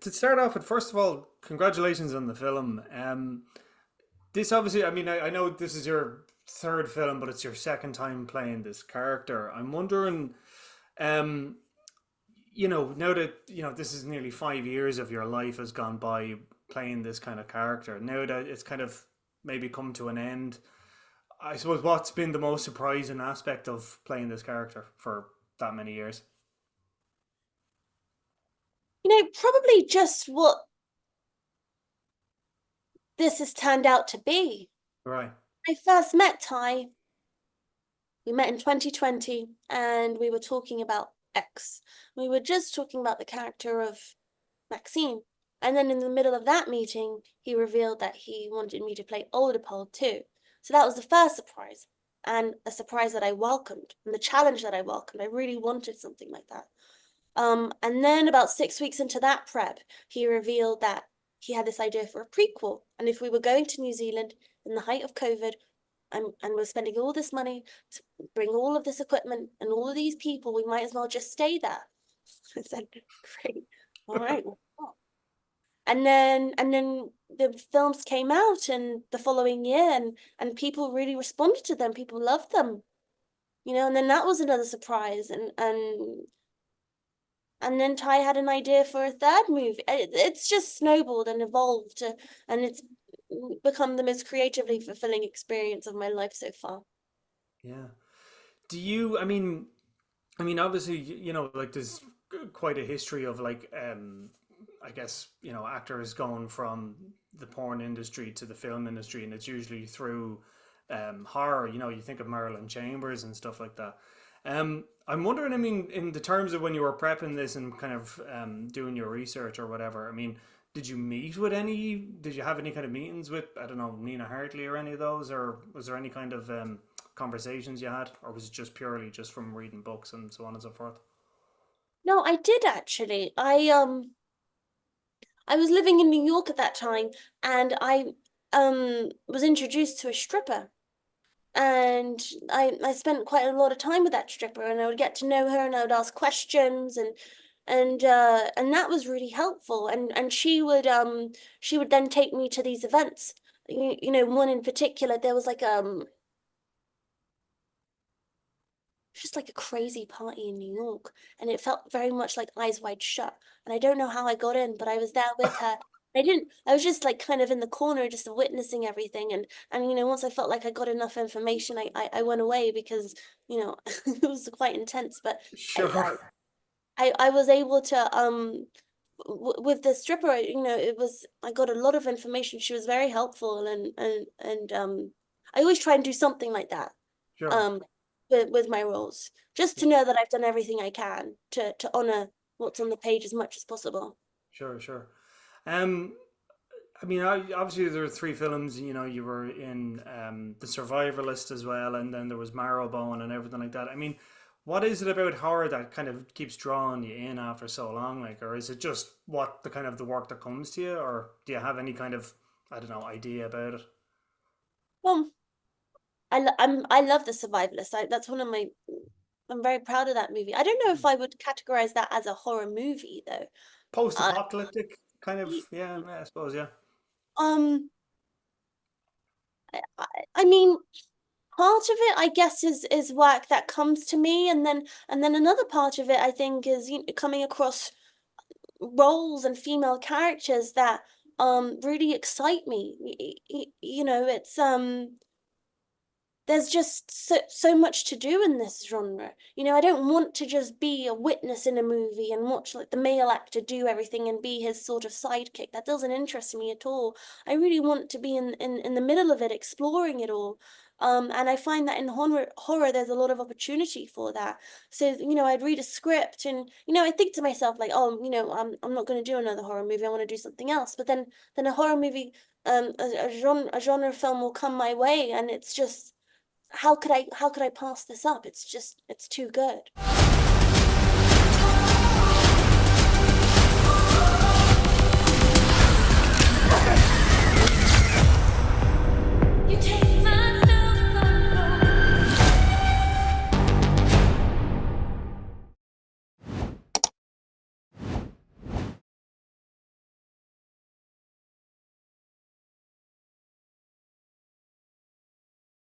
to start off with, first of all, congratulations on the film. This obviously, I mean, I know this is your third film, but it's your second time playing this character. I'm wondering, um, now that, this is nearly 5 years of your life has gone by playing this kind of character, now that it's kind of maybe come to an end, I suppose what's been the most surprising aspect of playing this character for that many years? Probably just what this has turned out to be. Right. I first met Ty. We met in 2020 and we were talking about X. We were just talking about the character of MaXXXine. And then in the middle of that meeting, he revealed that he wanted me to play Olderpole too. So that was the first surprise, and a surprise that I welcomed, and the challenge that I welcomed. I really wanted something like that. And then about 6 weeks into that prep, he revealed that he had this idea for a prequel. And if we were going to New Zealand in the height of COVID, and we're spending all this money to bring all of this equipment and all of these people, we might as well just stay there. I said, great, all right. And then the films came out and the following year, and people really responded to them. People loved them, and then that was another surprise. And then Ty had an idea for a third movie. It's just snowballed and evolved, and it's become the most creatively fulfilling experience of my life so far. Yeah. Do you, obviously, like there's quite a history of like, I guess, actors going from the porn industry to the film industry, and it's usually through horror. You think of Marilyn Chambers and stuff like that. I'm wondering, in the terms of when you were prepping this and kind of doing your research or whatever, did you did you have any kind of meetings with, I don't know, Nina Hartley or any of those, or was there any kind of conversations you had, or was it just purely just from reading books and so on and so forth? No, I did actually. I was living in New York at that time, and I was introduced to a stripper, and I spent quite a lot of time with that stripper, and I would get to know her, and I would ask questions, and that was really helpful. And she would then take me to these events. One in particular, there was like just like a crazy party in New York, and it felt very much like Eyes Wide Shut. And I don't know how I got in, but I was there with her. I was just like kind of in the corner, just witnessing everything. And once I felt like I got enough information, I went away because, it was quite intense. But I, Sure. I, I was able to, with the stripper, I got a lot of information. She was very helpful, and I always try and do something like that. Sure. Um, with my roles, just to know that I've done everything I can to honor what's on the page as much as possible. Sure, sure. Um, Obviously there were three films. You were in the Survivalist as well, and then there was Marrowbone and everything like that. What is it about horror that kind of keeps drawing you in after so long? Like, or is it just what the kind of the work that comes to you, or do you have any kind of, I don't know, idea about it? Well, I love The Survivalist. That's one of my. I'm very proud of that movie. I don't know if I would categorize that as a horror movie though. Uh, Post-apocalyptic kind of, yeah, I suppose, yeah. um, I, I mean, part of it, I guess, is work that comes to me, and then another part of it, I think, is coming across roles and female characters that really excite me. It's there's just so much to do in this genre. I don't want to just be a witness in a movie and watch like the male actor do everything and be his sort of sidekick. That doesn't interest me at all. I really want to be in the middle of it, exploring it all. And I find that in horror, there's a lot of opportunity for that. So, I'd read a script and, I think to myself like, oh, I'm not going to do another horror movie. I want to do something else. But then a horror movie, a genre film will come my way, and it's just, how could I pass this up? It's too good.